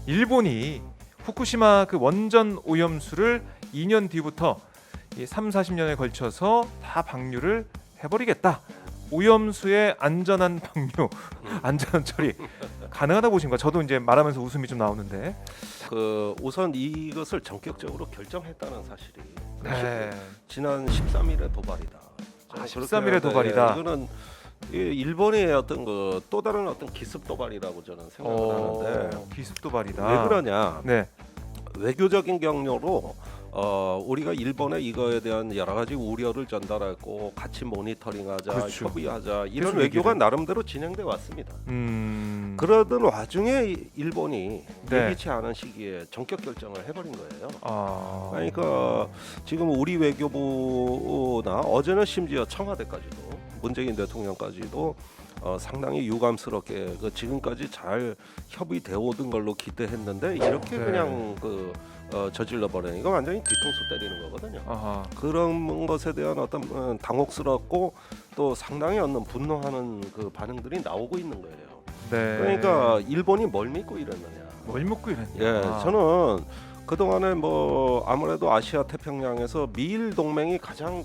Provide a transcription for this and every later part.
일본이 후쿠시마 그 원전 오염수를 2년 뒤부터 3, 40년에 걸쳐서 다 방류를 해버리겠다. 오염수의 안전한 방류, 안전한 처리 가능하다고 보신가? 저도 이제 말하면서 웃음이 좀 나오는데. 우선 이것을 전격적으로 결정했다는 사실이 네. 지난 13일에 도발이다. 13일에 도발이다. 이거는 일본의 어떤 또 다른 어떤 기습 도발이라고 저는 생각을 하는데 기습 도발이다. 왜 그러냐? 네. 외교적인 경로로 우리가 일본에 이거에 대한 여러 가지 우려를 전달했고 같이 모니터링하자, 그렇죠. 협의하자 이런 계속 외교가 얘기를. 나름대로 진행돼 왔습니다. 그러 그러던 와중에 일본이 네. 예기치 않은 시기에 전격 결정을 해버린 거예요. 아. 그러니까 지금 우리 외교부나 어제는 심지어 청와대까지도 문재인 대통령까지도 상당히 유감스럽게 지금까지 잘 협의되어 오던 걸로 기대했는데 이렇게 네. 그냥 저질러 버리니까 완전히 뒤통수 때리는 거거든요. 아하. 그런 것에 대한 어떤 당혹스럽고 또 상당히 어떤 분노하는 그 반응들이 나오고 있는 거예요. 네. 그러니까 일본이 뭘 믿고 이랬느냐. 뭘 먹고 이랬냐. 예, 저는 그동안에 아무래도 아시아 태평양에서 미일 동맹이 가장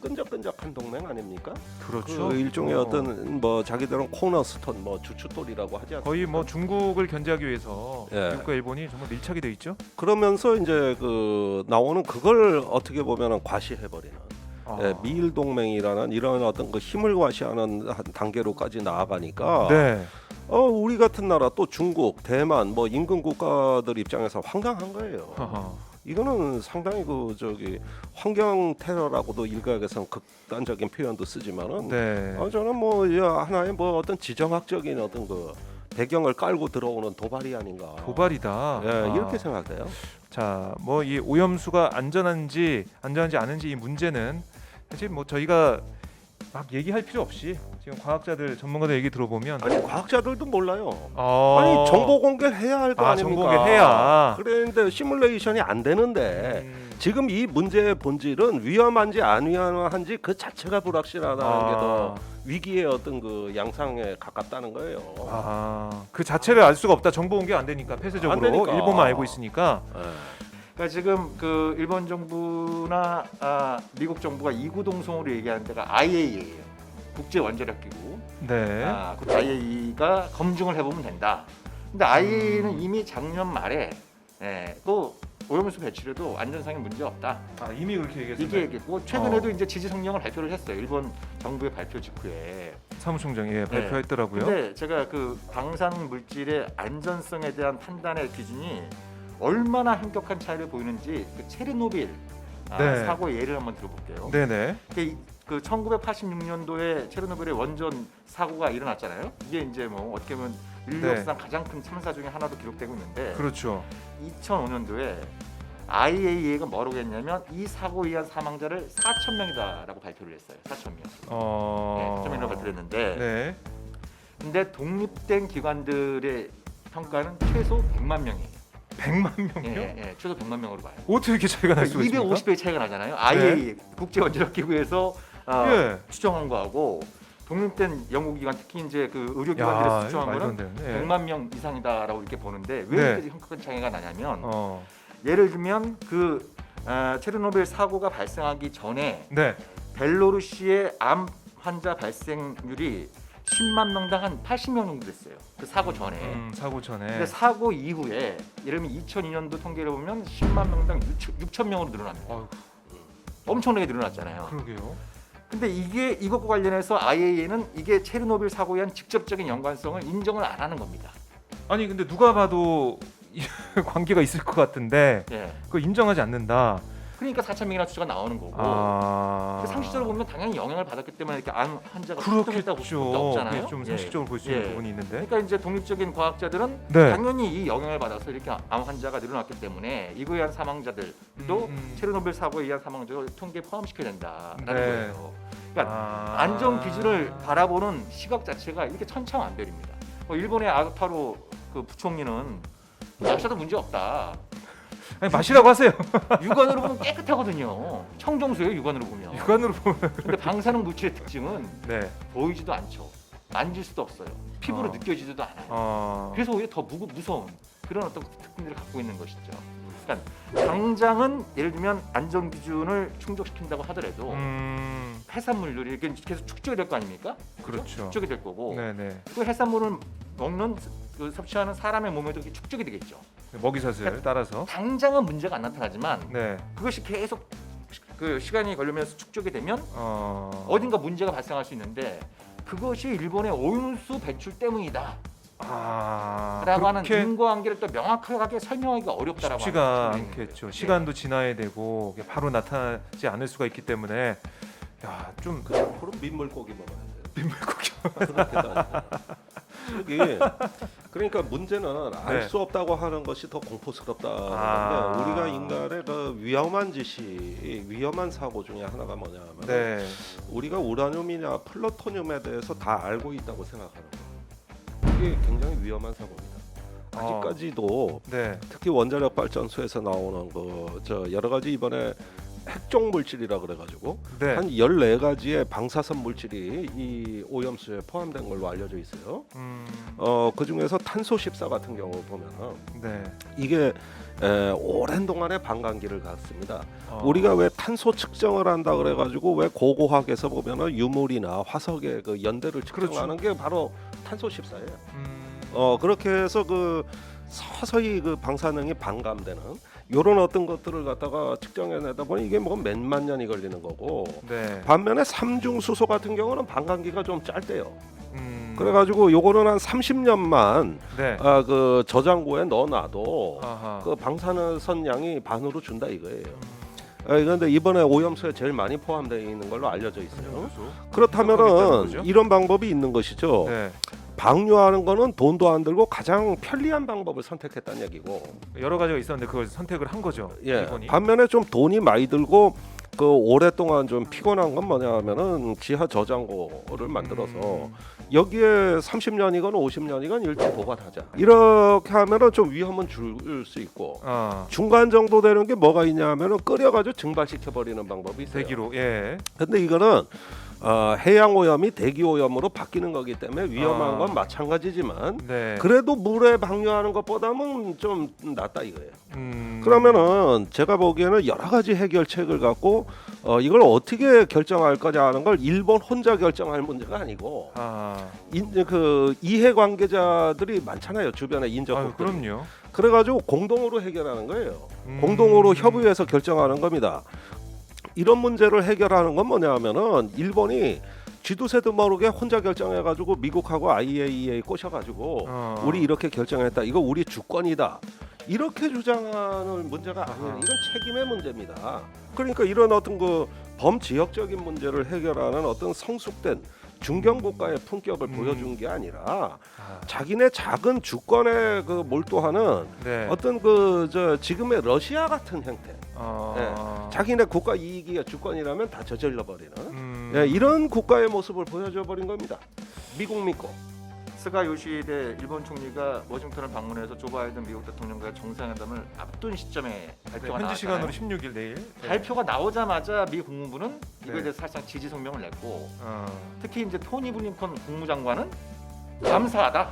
끈적끈적한 동맹 아닙니까? 그렇죠. 일종의 어떤 자기들은 코너스톤 주춧돌이라고 하지 않습니까? 거의 중국을 견제하기 위해서 예. 미국과 일본이 정말 밀착이 돼 있죠. 그러면서 이제 나오는 그걸 어떻게 보면은 과시해버리는 미일 동맹이라는 이런 어떤 힘을 과시하는 단계로까지 나아가니까 네. 우리 같은 나라 또 중국, 대만 인근 국가들 입장에서 황당한 거예요. 아하. 이거는 상당히 환경 테러라고도 일각에서는 극단적인 표현도 쓰지만은 네. 저는 하나의 어떤 지정학적인 어떤 배경을 깔고 들어오는 도발이 아닌가. 도발이다. 이렇게 생각돼요. 자, 이 오염수가 안전한지 않은지 이 문제는 사실 저희가 막 얘기할 필요 없이 지금 과학자들 전문가들 얘기 들어보면 아니 과학자들도 몰라요. 아니 정보 공개를 해야 할 거 아닙니까? 정보 공개해야. 그런데 시뮬레이션이 안 되는데 지금 이 문제의 본질은 위험한지 안 위험한지 그 자체가 불확실하다는 게 더 위기의 어떤 양상에 가깝다는 거예요. 그 자체를 알 수가 없다. 정보 공개 안 되니까 폐쇄적으로 안 되니까. 일본만 알고 있으니까. 그러니까 지금 일본 정부나 미국 정부가 이구동성으로 얘기하는 데가 IAEA예요. 국제 원자력 기구. 네. 그 IAEA가 검증을 해보면 된다. 근데 IAEA는 이미 작년 말에 또 오염수 배출에도 안전상에 문제 없다. 이미 그렇게 얘기했어요. 이게 얘기했고 최근에도 이제 지지 성명을 발표를 했어요. 일본 정부의 발표 직후에. 사무총장이 발표했더라고요. 근데 제가 방사능 물질의 안전성에 대한 판단의 기준이 얼마나 현격한 차이를 보이는지 체르노빌 네. 사고 예를 한번 들어볼게요. 네네. 1986년도에 체르노빌의 원전 사고가 일어났잖아요. 이게 이제 어떻게 보면 인류 역사상 가장 큰 참사 중에 하나로 기록되고 있는데 그렇죠. 2005년도에 IAEA가 뭐라고 했냐면 이 사고에 의한 사망자를 4,000명이다라고 발표를 했어요. 4,000명. 4,000명이라고 발표를 했는데 네. 근데 독립된 기관들의 평가는 최소 100만 명이에요. 100만 명이요? 예, 최소 100만 명으로 봐요. 어떻게 이렇게 차이가 날 수가 있습니까? 250배의 차이가 나잖아요. IAEA 국제 원자력 기구에서 추정한 거하고 독립된 연구기관 특히 이제 의료기관들에서 추정한 거는 100만 명 이상이다라고 이렇게 보는데 왜 이렇게 현격한 차이가 나냐면 예를 들면 체르노빌 사고가 발생하기 전에 벨로루시의 암 환자 발생률이 10만 명당 한 80명 정도 됐어요. 그 사고 전에. 사고 전에. 근데 사고 이후에 예를 들면 2002년도 통계를 보면 10만 명당 6천 명으로 늘어납니다. 엄청나게 늘어났잖아요. 그러게요. 근데 이것과 관련해서 IAEA는 이게 체르노빌 사고에 대한 직접적인 연관성을 인정을 안 하는 겁니다. 아니 근데 누가 봐도 관계가 있을 것 같은데 그걸 인정하지 않는다. 그러니까 4,000명이나 수치가 나오는 거고 상식적으로 보면 당연히 영향을 받았기 때문에 이렇게 암 환자가 그렇겠죠. 볼 수밖에 없잖아요. 좀 상식적으로 볼 수 있는 부분이 있는데. 그러니까 이제 독립적인 과학자들은 당연히 이 영향을 받아서 이렇게 암 환자가 늘어났기 때문에 이거에 의한 사망자들도 체르노빌 사고에 의한 사망자를 통계에 포함시켜야 된다라는 거예요. 그러니까 안전 기준을 바라보는 시각 자체가 이렇게 천차만별입니다. 일본의 아타로 부총리는 마셔도 문제 없다. 아니 마시라고 하세요. 육안으로 보면 깨끗하거든요. 청정수예요, 육안으로 보면. 육안으로 보면. 근데 방사능 물질의 특징은 네. 보이지도 않죠. 만질 수도 없어요. 피부로 느껴지지도 않아요. 그래서 오히려 더 무서운 그런 어떤 특징들을 갖고 있는 것이죠. 그러니까 당장은 예를 들면 안전 기준을 충족시킨다고 하더라도 해산물들이 이렇게 계속 축적이 될 거 아닙니까? 그렇죠. 축적이 될 거고 네네. 그 해산물을 먹는 그 섭취하는 사람의 몸에도 이렇게 축적이 되겠죠. 먹이사슬 그러니까 따라서. 당장은 문제가 안 나타나지만 네. 그것이 계속 그 시간이 걸리면서 축적이 되면 어딘가 문제가 발생할 수 있는데 그것이 일본의 오염수 배출 때문이다. 라고 하는 인과관계를 또 명확하게 설명하기가 어렵다라고 쉽지가 하는 않겠죠. 시간도 지나야 되고 바로 나타나지 않을 수가 있기 때문에 좀 그럼 민물고기 먹어야 돼요. 민물고기. 여기 그러니까 문제는 알 수 없다고 하는 것이 더 공포스럽다는 건데 우리가 인간의 그 위험한 짓이 위험한 사고 중에 하나가 뭐냐면 우리가 우라늄이나 플루토늄에 대해서 다 알고 있다고 생각하는 거예요. 이게 굉장히 위험한 사고입니다. 아직까지도 특히 원자력 발전소에서 나오는 여러 가지 이번에 핵종 물질이라 그래가지고 한 14가지의 방사선 물질이 이 오염수에 포함된 걸로 알려져 있어요. 그 중에서 탄소 14 같은 경우 보면은 이게 오랜 동안의 반감기를 갖습니다. 우리가 왜 탄소 측정을 한다 그래가지고 왜 고고학에서 보면은 유물이나 화석의 그 연대를 측정하는 게 바로 탄소 14예요. 그렇게 해서 그 서서히 그 방사능이 반감되는 이런 어떤 것들을 갖다가 측정해내다 보니 이게 뭐 몇만 년이 걸리는 거고 반면에 삼중수소 같은 경우는 반감기가 좀 짧대요. 그래가지고 요거는 한 30년만 그 저장고에 넣어놔도 그 방사선 양이 반으로 준다 이거예요. 그런데 이번에 오염수에 제일 많이 포함되어 있는 걸로 알려져 있어요. 그렇다면은 이런 방법이 있는 것이죠. 방류하는 거는 돈도 안 들고 가장 편리한 방법을 선택했다는 얘기고 여러 가지가 있었는데 그걸 선택을 한 거죠. 일본이. 반면에 좀 돈이 많이 들고 그 오랫동안 좀 피곤한 건 뭐냐면은 지하 저장고를 만들어서 여기에 30년이건 50년이건 일단 보관하자. 이렇게 하면은 좀 위험은 줄 수 있고 중간 정도 되는 게 뭐가 있냐면은 끓여가지고 증발시켜 버리는 방법이 있어요. 대기로. 근데 이거는 해양 오염이 대기 오염으로 바뀌는 거기 때문에 위험한 건 마찬가지지만 그래도 물에 방류하는 것보다는 좀 낫다 이거예요. 그러면은 제가 보기에는 여러 가지 해결책을 갖고 이걸 어떻게 결정할 거냐 하는 걸 일본 혼자 결정할 문제가 아니고 그 이해관계자들이 많잖아요. 주변에 인접국들이. 그럼요. 그래가지고 공동으로 해결하는 거예요. 공동으로 협의해서 결정하는 겁니다. 이런 문제를 해결하는 건 뭐냐면은 일본이 쥐두새도 모르게 혼자 결정해가지고 미국하고 IAEA 꼬셔가지고 우리 이렇게 결정했다. 이거 우리 주권이다. 이렇게 주장하는 문제가 아니에요. 이건 책임의 문제입니다. 그러니까 이런 어떤 그 범지역적인 문제를 해결하는 어떤 성숙된 중견 국가의 품격을 보여준 게 아니라 자기네 작은 주권에 그 몰두하는 어떤 지금의 러시아 같은 형태. 자기네 국가 이익이 주권이라면 다 저질러 버리는 이런 국가의 모습을 보여줘 버린 겁니다. 미국 믿고. 스가 요시히데 일본 총리가 워싱턴을 방문해서 조 바이든 미국 대통령과의 정상회담을 앞둔 시점에 발표가 현지 시간으로 나왔잖아요. 16일 내일 발표가 나오자마자 미 국무부는 이거에 대해서 사실상 지지 성명을 냈고 특히 이제 토니 블링컨 국무장관은 감사하다.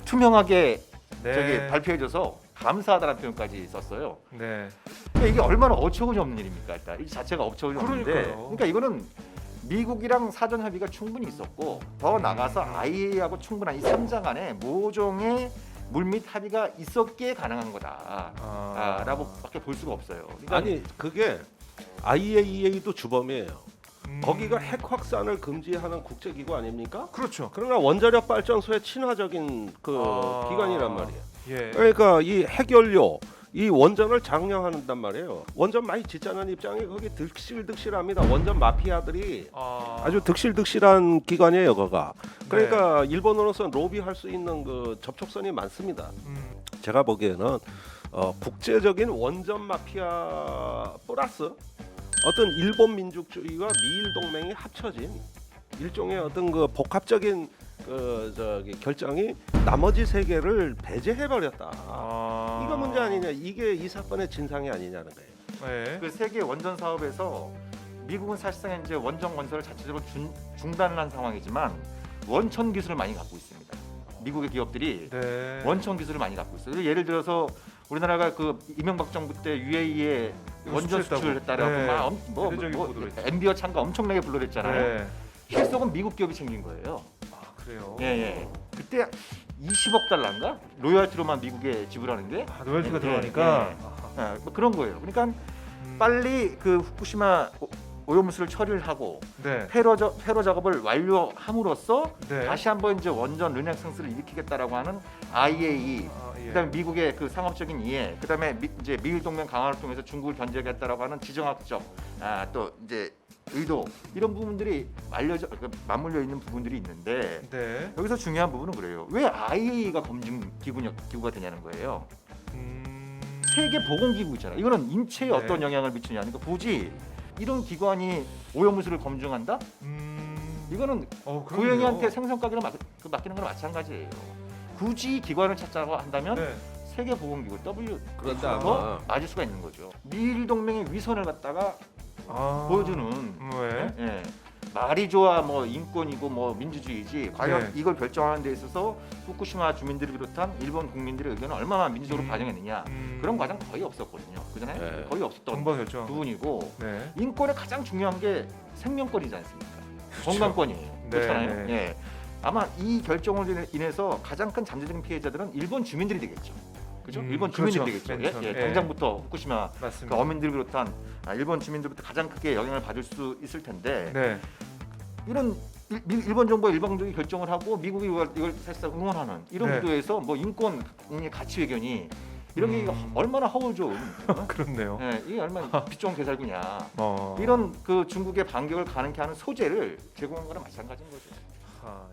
투명하게 저기 발표해줘서 감사하다는 표현까지 썼어요. 그러니까 이게 얼마나 어처구니 없는 일입니까? 일단 이 자체가 어처구니 없는데, 그러니까 이거는 미국이랑 사전 협의가 충분히 있었고 더 나가서 IAEA하고 충분한 이 3자 간에 모종의 물밑 합의가 있었기에 가능한 거다라고밖에 볼 수가 없어요. 그러니까 아니 그게 IAEA도 주범이에요. 거기가 핵 확산을 금지하는 국제기구 아닙니까? 그렇죠. 그러나 원자력 발전소의 친화적인 그 기관이란 말이에요. 그러니까 이 핵연료 이 원전을 장려한단 말이에요. 원전 많이 짓자는 입장이 거기 득실득실합니다. 원전 마피아들이 아주 득실득실한 기관이에요, 거가. 그러니까 일본으로서는 로비할 수 있는 그 접촉선이 많습니다. 제가 보기에는 국제적인 원전 마피아 플러스 어떤 일본 민족주의와 미일 동맹이 합쳐진 일종의 어떤 그 복합적인 결정이 나머지 세계를 배제해 버렸다. 이거 문제 아니냐? 이게 이 사건의 진상이 아니냐는 거예요. 그 세계 원전 사업에서 미국은 사실상 이제 원전 건설을 자체적으로 중단을 한 상황이지만 원천 기술을 많이 갖고 있습니다. 미국의 기업들이 네. 원천 기술을 많이 갖고 있어요. 예를 들어서 우리나라가 그 이명박 정부 때 UAE에 원전 수출했다라고 네. 뭐 대대적인 보도를 했죠. 엔비어 창가 엄청나게 불러댔잖아요. 네. 실속은 미국 기업이 챙긴 거예요. 아 그래요. 예. 그때 20억 달러인가 로열티로만 미국에 지불하는 게 로열티가 예, 들어가니까. 예. 뭐 그런 거예요. 그러니까 빨리 그 후쿠시마 오염수를 처리를 하고 네. 폐로 작업을 완료함으로써 네. 다시 한번 이제 원전 르네상스를 일으키겠다라고 하는 IAEA, 예. 그다음에 미국의 그 상업적인 이해, 그다음에 이제 미일 동맹 강화를 통해서 중국을 견제하겠다라고 하는 지정학적 또 이제 의도 이런 부분들이 맞물려 있는 부분들이 있는데 네. 여기서 중요한 부분은 그래요. 왜 IAEA가 검증 기구가 되냐는 거예요. 세계 보건기구 있잖아요. 이거는 인체에 네. 어떤 영향을 미치냐. 그러니까 굳이 이런 기관이 오염물질을 검증한다? 이거는 그럼요. 고양이한테 생선 가게를 맡기는 거랑 마찬가지예요. 굳이 기관을 찾자고 한다면 네. 세계 보건기구 그런데 WHO에서 아마 맞을 수가 있는 거죠. 미일 동맹의 위선을 갖다가 보여주는 왜? 예. 말이 좋아 뭐 인권이고 뭐 민주주의지 과연 네. 이걸 결정하는 데 있어서 후쿠시마 주민들을 비롯한 일본 국민들의 의견을 얼마나 민주적으로 반영했느냐 그런 과정 거의 없었거든요. 그잖아요. 네. 거의 없었던 정보 결정. 부분이고 네. 인권의 가장 중요한 게 생명권이지 않습니까? 그렇죠. 건강권이에요. 네, 그렇잖아요. 네. 예. 아마 이 결정으로 인해서 가장 큰 잠재적인 피해자들은 일본 주민들이 되겠죠. 그죠? 일본 주민들이 그렇죠. 되겠죠. 맨 처음에. 예? 당장부터 후쿠시마 그 맞습니다. 어민들을 비롯한 일본 주민들부터 가장 크게 영향을 받을 수 있을 텐데 네. 이런 일본 정부가 일방적인 결정을 하고 미국이 이걸 사실상 응원하는 이런 네. 구도에서 뭐 인권 가치 외견이 이런 게 얼마나 허울 좋은 그렇네요. 예, 이게 얼마나 빛 좋은 개살구냐 어. 이런 그 중국의 반격을 가능케 하는 소재를 제공한 거랑 마찬가지인 거죠. 아,